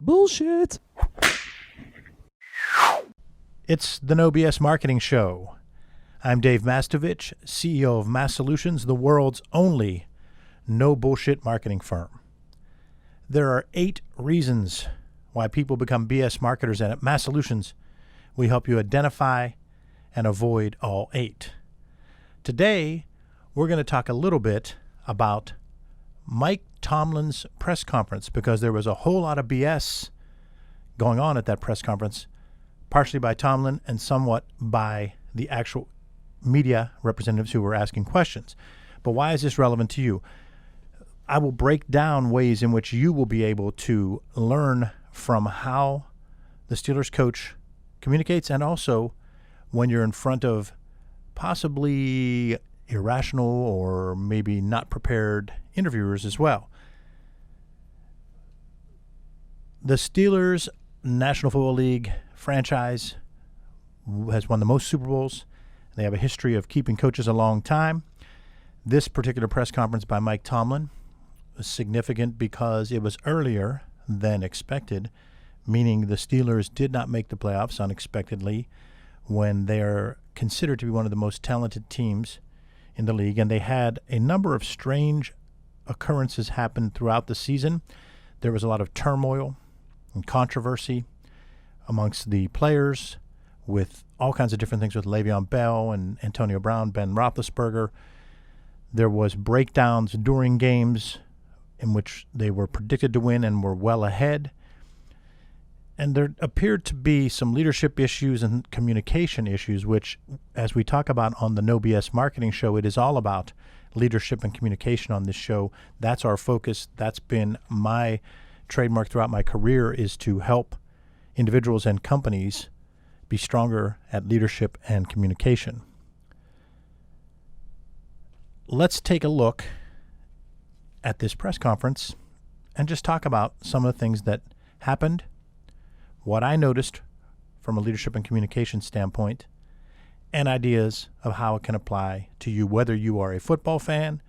Bullshit. It's the No BS Marketing Show. I'm Dave Mastovich, CEO of Massolutions, the world's only no bullshit marketing firm. There are 8 reasons why people become BS marketers, and at Massolutions, we help you identify and avoid all 8. Today, we're going to talk a little bit about Mike Tomlin's press conference, because there was a whole lot of BS going on at that press conference, partially by Tomlin and somewhat by the actual media representatives who were asking questions. But why is this relevant to you? I will break down ways in which you will be able to learn from how the Steelers coach communicates, and also when you're in front of possibly irrational or maybe not prepared interviewers as well. The Steelers National Football League franchise has won the most Super Bowls. They have a history of keeping coaches a long time. This particular press conference by Mike Tomlin was significant because it was earlier than expected, meaning the Steelers did not make the playoffs unexpectedly when they are considered to be one of the most talented teams in the league. And they had a number of strange occurrences happen throughout the season. There was a lot of turmoil and controversy amongst the players, with all kinds of different things with Le'Veon Bell and Antonio Brown, Ben Roethlisberger. There was breakdowns during games in which they were predicted to win and were well ahead. And there appeared to be some leadership issues and communication issues, which, as we talk about on the No BS Marketing Show, it is all about leadership and communication on this show. That's our focus. That's been my trademark throughout my career, is to help individuals and companies be stronger at leadership and communication. Let's take a look at this press conference and just talk about some of the things that happened, what I noticed from a leadership and communication standpoint, and ideas of how it can apply to you, whether you are a football fan,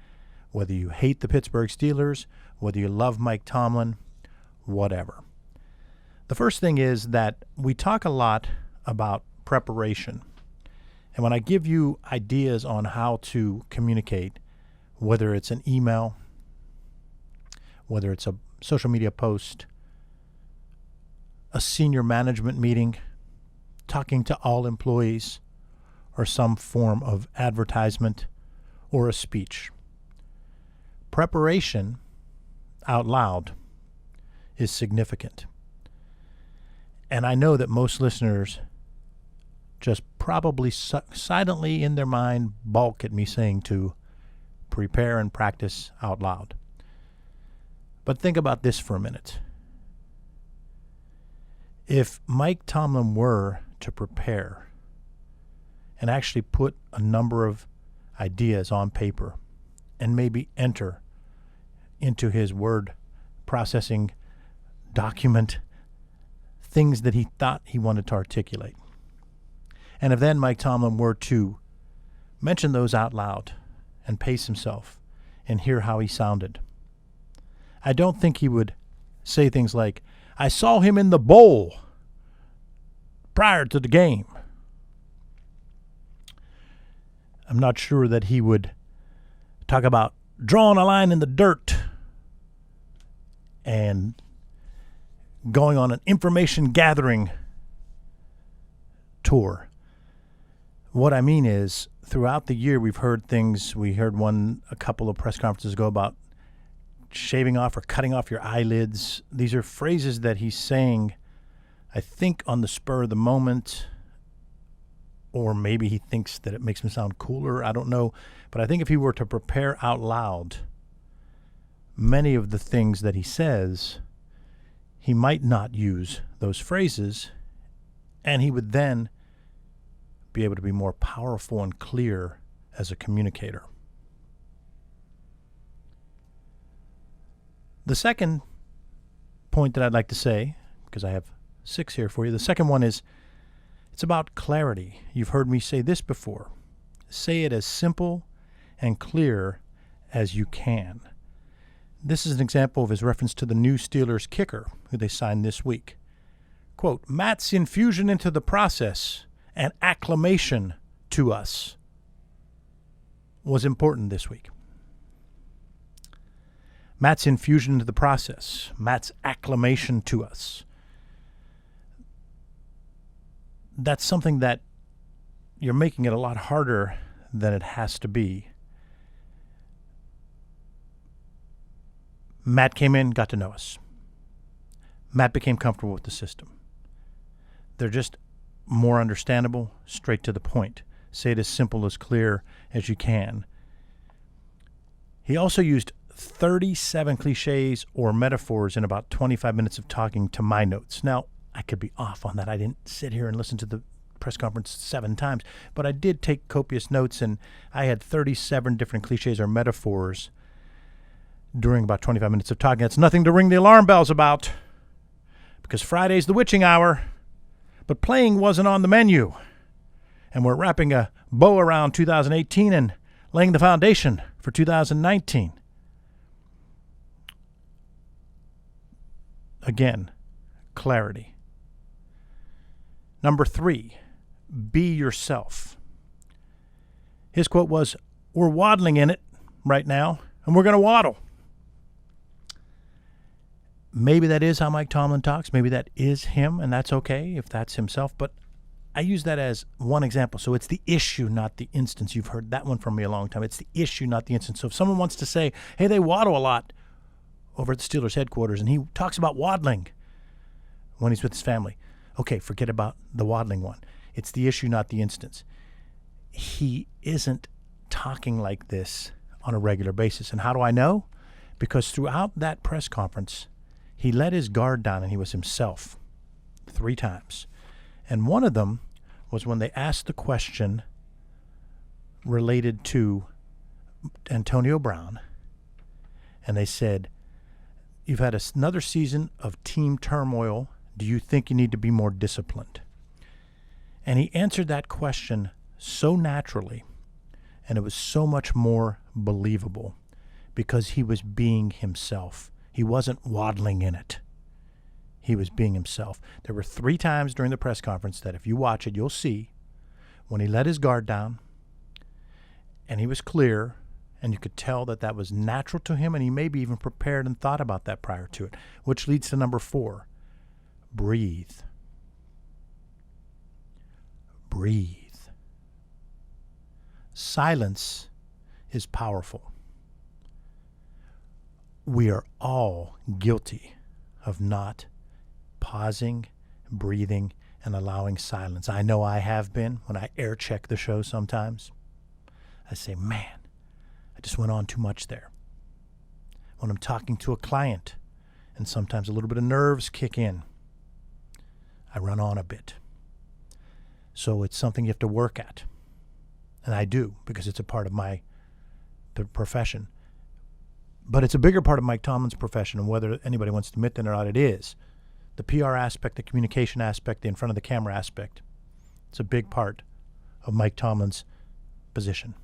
whether you hate the Pittsburgh Steelers, whether you love Mike Tomlin, whatever. The first thing is that we talk a lot about preparation. And when I give you ideas on how to communicate, whether it's an email, whether it's a social media post, a senior management meeting, talking to all employees, or some form of advertisement or a speech, preparation out loud is significant. And I know that most listeners just probably silently in their mind balk at me saying to prepare and practice out loud. But think about this for a minute. If Mike Tomlin were to prepare and actually put a number of ideas on paper and maybe enter into his word processing document things that he thought he wanted to articulate, and if then Mike Tomlin were to mention those out loud and pace himself and hear how he sounded, I don't think he would say things like, "I saw him in the bowl prior to the game." I'm not sure that he would talk about drawing a line in the dirt and going on an information gathering tour. What I mean is, throughout the year, we've heard things. We heard one a couple of press conferences ago about shaving off or cutting off your eyelids. These are phrases that he's saying, I think, on the spur of the moment, or maybe he thinks that it makes him sound cooler. I don't know. But I think if he were to prepare out loud many of the things that he says, he might not use those phrases, and he would then be able to be more powerful and clear as a communicator. The second point that I'd like to say, because I have 6 here for you, the second one is it's about clarity. You've heard me say this before. Say it as simple and clear as you can. This is an example of his reference to the new Steelers kicker, who they signed this week. Quote, Matt's infusion into the process and acclamation to us was important this week. Matt's infusion into the process, Matt's acclamation to us. That's something that you're making it a lot harder than it has to be. Matt came in, got to know us. Matt became comfortable with the system. They're just more understandable, straight to the point. Say it as simple, as clear as you can. He also used 37 cliches or metaphors in about 25 minutes of talking to my notes. Now, I could be off on that. I didn't sit here and listen to the press conference 7 times, but I did take copious notes, and I had 37 different cliches or metaphors during about 25 minutes of talking. That's nothing to ring the alarm bells about, because Friday's the witching hour, but playing wasn't on the menu. And we're wrapping a bow around 2018 and laying the foundation for 2019. Again, clarity. Number 3, be yourself. His quote was, we're waddling in it right now, and we're going to waddle. Maybe that is how Mike Tomlin talks. Maybe that is him, and that's okay if that's himself. But I use that as one example. So it's the issue, not the instance. You've heard that one from me a long time. It's the issue, not the instance. So if someone wants to say, hey, they waddle a lot over at the Steelers headquarters, and he talks about waddling when he's with his family, okay, forget about the waddling one. It's the issue, not the instance. He isn't talking like this on a regular basis. And how do I know? Because throughout that press conference, he let his guard down and he was himself 3 times. And one of them was when they asked the question related to Antonio Brown. And they said, you've had another season of team turmoil. Do you think you need to be more disciplined? And he answered that question so naturally, and it was so much more believable because he was being himself. He wasn't waddling in it. He was being himself. There were 3 times during the press conference that if you watch it, you'll see when he let his guard down and he was clear, and you could tell that that was natural to him, and he maybe even prepared and thought about that prior to it, which leads to number 4, breathe. Breathe. Silence is powerful. We are all guilty of not pausing, breathing, and allowing silence. I know I have been. When I air check the show sometimes, I say, man, I just went on too much there. When I'm talking to a client and sometimes a little bit of nerves kick in, I run on a bit. So it's something you have to work at. And I do, because it's a part of my profession. But it's a bigger part of Mike Tomlin's profession, and whether anybody wants to admit that or not, it is. The PR aspect, the communication aspect, the in front of the camera aspect. It's a big part of Mike Tomlin's position.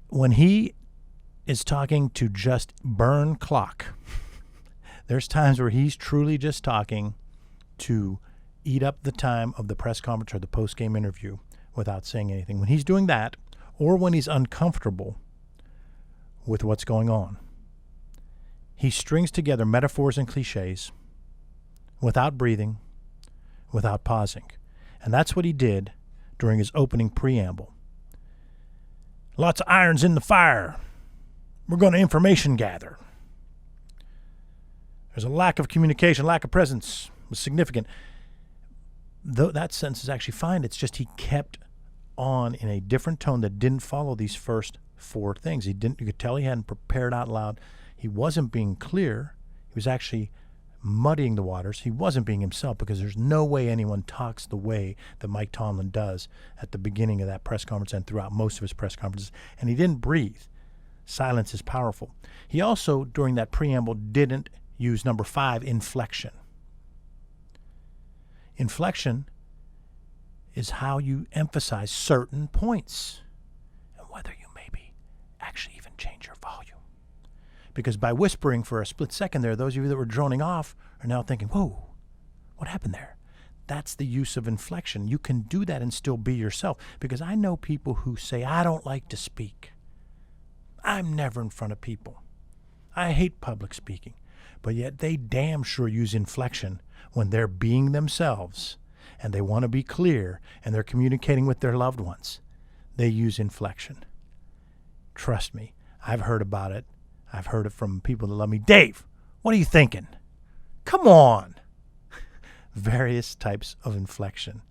When he is talking to just burn clock, there's times where he's truly just talking to eat up the time of the press conference or the post-game interview without saying anything. When he's doing that, or when he's uncomfortable with what's going on, he strings together metaphors and cliches without breathing, without pausing. And that's what he did during his opening preamble. Lots of irons in the fire. We're going to information gather. There's a lack of communication, lack of presence was significant. Though that sentence is actually fine, it's just he kept on in a different tone that didn't follow these first 4 things. You could tell he hadn't prepared out loud. He wasn't being clear. He was actually muddying the waters. He wasn't being himself, because there's no way anyone talks the way that Mike Tomlin does at the beginning of that press conference and throughout most of his press conferences. And he didn't breathe. Silence is powerful. He also, during that preamble, didn't use number 5, inflection. Inflection is how you emphasize certain points, and whether you maybe actually even change your volume. Because by whispering for a split second there, those of you that were droning off are now thinking, whoa, what happened there? That's the use of inflection. You can do that and still be yourself. Because I know people who say, I don't like to speak. I'm never in front of people. I hate public speaking. But yet they damn sure use inflection when they're being themselves and they want to be clear and they're communicating with their loved ones. They use inflection. Trust me, I've heard about it. I've heard it from people that love me. Dave, what are you thinking? Come on. Various types of inflection.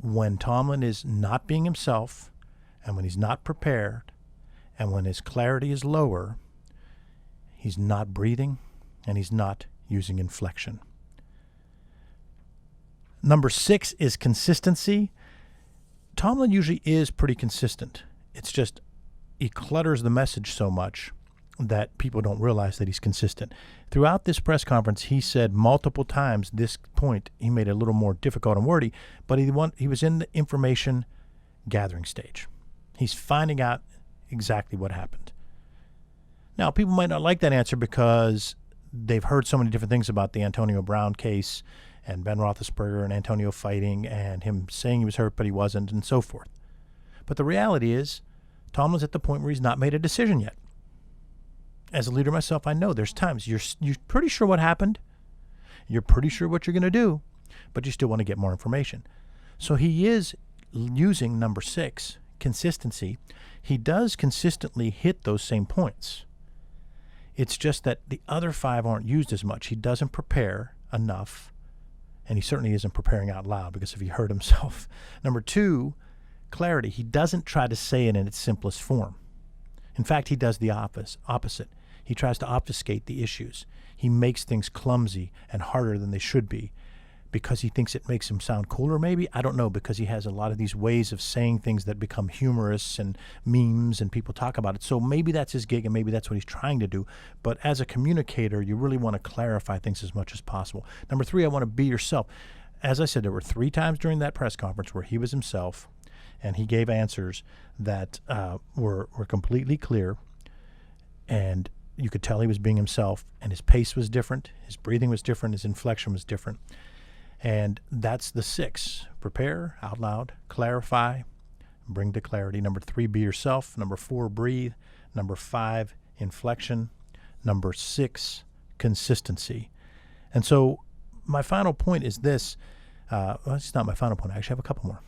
When Tomlin is not being himself and when he's not prepared and when his clarity is lower, he's not breathing and he's not using inflection. Number 6 is consistency. Tomlin usually is pretty consistent. It's just he clutters the message so much that people don't realize that he's consistent. Throughout this press conference, he said multiple times this point. He made it a little more difficult and wordy, but he was in the information gathering stage. He's finding out exactly what happened. Now, people might not like that answer because they've heard so many different things about the Antonio Brown case and Ben Roethlisberger and Antonio fighting and him saying he was hurt but he wasn't and so forth. But the reality is Tomlin's at the point where he's not made a decision yet. As a leader myself, I know there's times you're pretty sure what happened. You're pretty sure what you're going to do, but you still want to get more information. So he is using number 6, consistency. He does consistently hit those same points. It's just that the other 5 aren't used as much. He doesn't prepare enough, and he certainly isn't preparing out loud because if he hurt himself. Number 2, clarity. He doesn't try to say it in its simplest form. In fact, he does the opposite. He tries to obfuscate the issues. He makes things clumsy and harder than they should be because he thinks it makes him sound cooler, maybe. I don't know, because he has a lot of these ways of saying things that become humorous and memes and people talk about it. So maybe that's his gig and maybe that's what he's trying to do. But as a communicator, you really want to clarify things as much as possible. Number 3, I want to be yourself. As I said, there were 3 times during that press conference where he was himself and he gave answers that were completely clear, and you could tell he was being himself, and his pace was different, his breathing was different, his inflection was different. And that's the 6. Prepare, out loud, clarify, bring to clarity. Number 3, be yourself. Number 4, breathe. Number 5, inflection. Number 6, consistency. And so my final point is this. Well, it's not my final point. I actually have a couple more.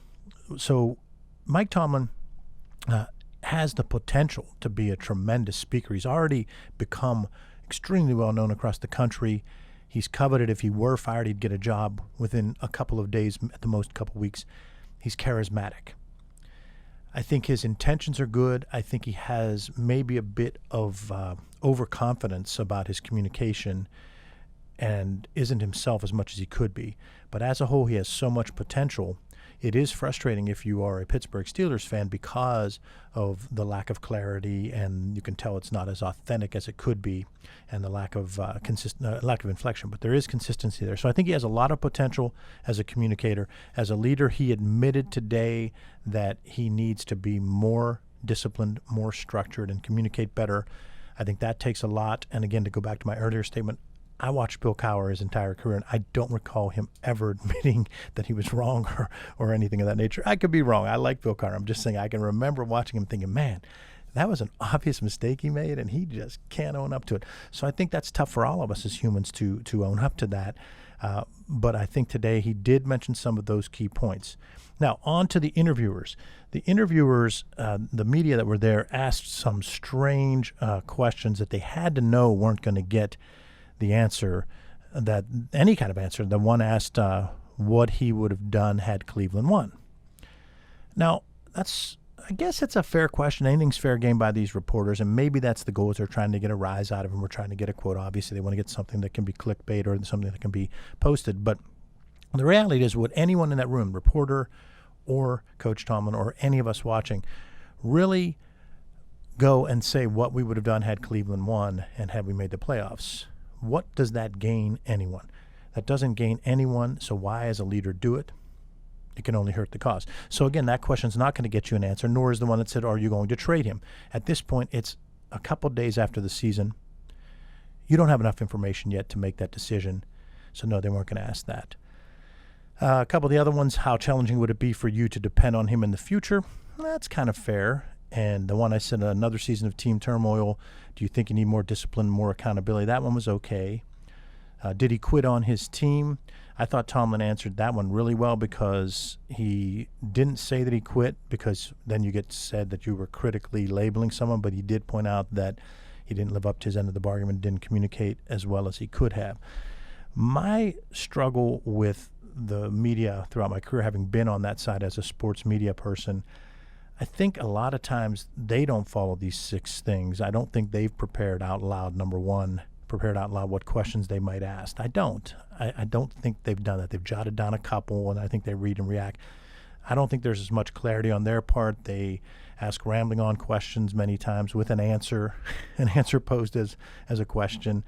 So Mike Tomlin has the potential to be a tremendous speaker. He's already become extremely well known across the country. He's coveted. If he were fired, he'd get a job within a couple of days, at the most a couple of weeks. He's charismatic. I think his intentions are good. I think he has maybe a bit of overconfidence about his communication and isn't himself as much as he could be. But as a whole, he has so much potential. It is frustrating if you are a Pittsburgh Steelers fan because of the lack of clarity, and you can tell it's not as authentic as it could be, and the lack of lack of inflection. But there is consistency there. So I think he has a lot of potential as a communicator. As a leader, he admitted today that he needs to be more disciplined, more structured, and communicate better. I think that takes a lot. And again, to go back to my earlier statement, I watched Bill Cowher his entire career, and I don't recall him ever admitting that he was wrong or anything of that nature. I could be wrong. I like Bill Cowher. I'm just saying I can remember watching him thinking, man, that was an obvious mistake he made, and he just can't own up to it. So I think that's tough for all of us as humans to own up to that. But I think today he did mention some of those key points. Now, on to the interviewers. The interviewers, the media that were there, asked some strange questions that they had to know weren't going to get the answer, that any kind of answer. The one asked what he would have done had Cleveland won. Now, I guess it's a fair question. Anything's fair game by these reporters, and maybe that's the goal. They're trying to get a rise out of him. We're trying to get a quote. Obviously, they want to get something that can be clickbait or something that can be posted. But the reality is, would anyone in that room, reporter or Coach Tomlin or any of us watching, really go and say what we would have done had Cleveland won and had we made the playoffs? What does that gain anyone? That doesn't gain anyone, so why as a leader do it? It can only hurt the cause. So again, that question's not going to get you an answer, nor is the one that said, are you going to trade him? At this point, it's a couple days after the season. You don't have enough information yet to make that decision. So no, they weren't going to ask that. A couple of the other ones, how challenging would it be for you to depend on him in the future? That's kind of fair. And the one I said, another season of team turmoil, do you think you need more discipline, more accountability? That one was okay. Did he quit on his team? I thought Tomlin answered that one really well, because he didn't say that he quit, because then you get said that you were critically labeling someone, but he did point out that he didn't live up to his end of the bargain and didn't communicate as well as he could have. My struggle with the media throughout my career, having been on that side as a sports media person, I think a lot of times they don't follow these 6 things. I don't think they've prepared out loud, number one, prepared out loud what questions they might ask. I don't think they've done that. They've jotted down a couple, and I think they read and react. I don't think there's as much clarity on their part. They ask rambling on questions many times with an answer posed as a question.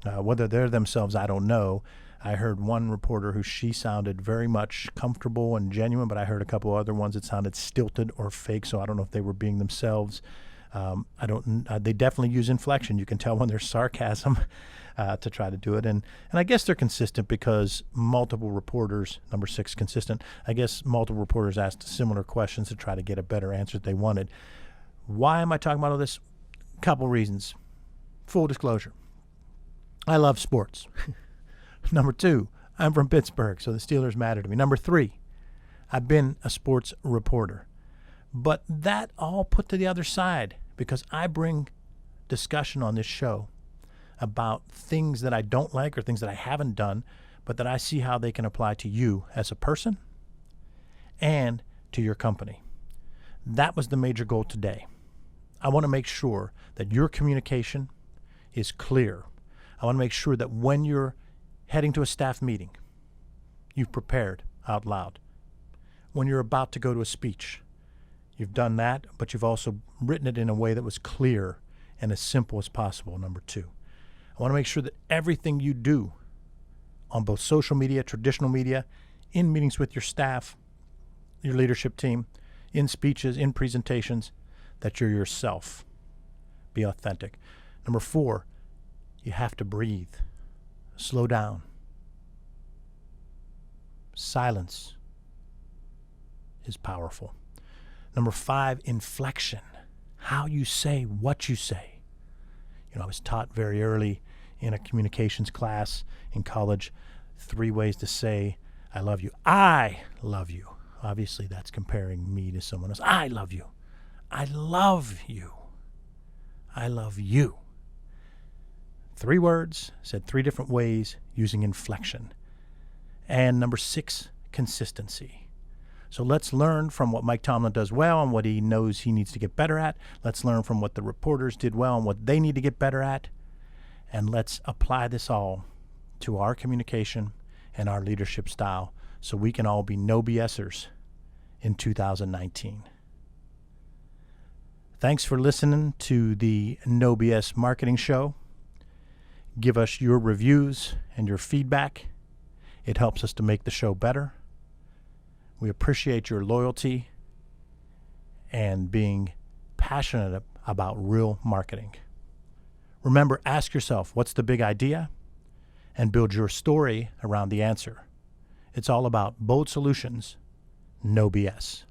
Whether they're themselves, I don't know. I heard one reporter who she sounded very much comfortable and genuine, but I heard a couple other ones that sounded stilted or fake, so I don't know if they were being themselves. They definitely use inflection. You can tell when there's sarcasm to try to do it. And I guess they're consistent because multiple reporters, number 6, consistent, I guess multiple reporters asked similar questions to try to get a better answer that they wanted. Why am I talking about all this? Couple reasons. Full disclosure. I love sports. Number 2, I'm from Pittsburgh, so the Steelers matter to me. Number 3, I've been a sports reporter. But that all put to the other side, because I bring discussion on this show about things that I don't like or things that I haven't done, but that I see how they can apply to you as a person and to your company. That was the major goal today. I want to make sure that your communication is clear. I want to make sure that when you're heading to a staff meeting, you've prepared out loud. When you're about to go to a speech, you've done that, but you've also written it in a way that was clear and as simple as possible, number 2. I want to make sure that everything you do on both social media, traditional media, in meetings with your staff, your leadership team, in speeches, in presentations, that you're yourself. Be authentic. Number 4, you have to breathe. Slow down. Silence is powerful. Number 5, inflection. How you say what you say. I was taught very early in a communications class in college 3 ways to say I love you. I love you. Obviously, that's comparing me to someone else. I love you. I love you. I love you. 3 words, said 3 different ways, using inflection. And number 6, consistency. So let's learn from what Mike Tomlin does well and what he knows he needs to get better at. Let's learn from what the reporters did well and what they need to get better at. And let's apply this all to our communication and our leadership style so we can all be no BSers in 2019. Thanks for listening to the No BS Marketing Show. Give us your reviews and your feedback. It helps us to make the show better. We appreciate your loyalty and being passionate about real marketing. Remember, ask yourself, what's the big idea? And build your story around the answer. It's all about bold solutions, no BS.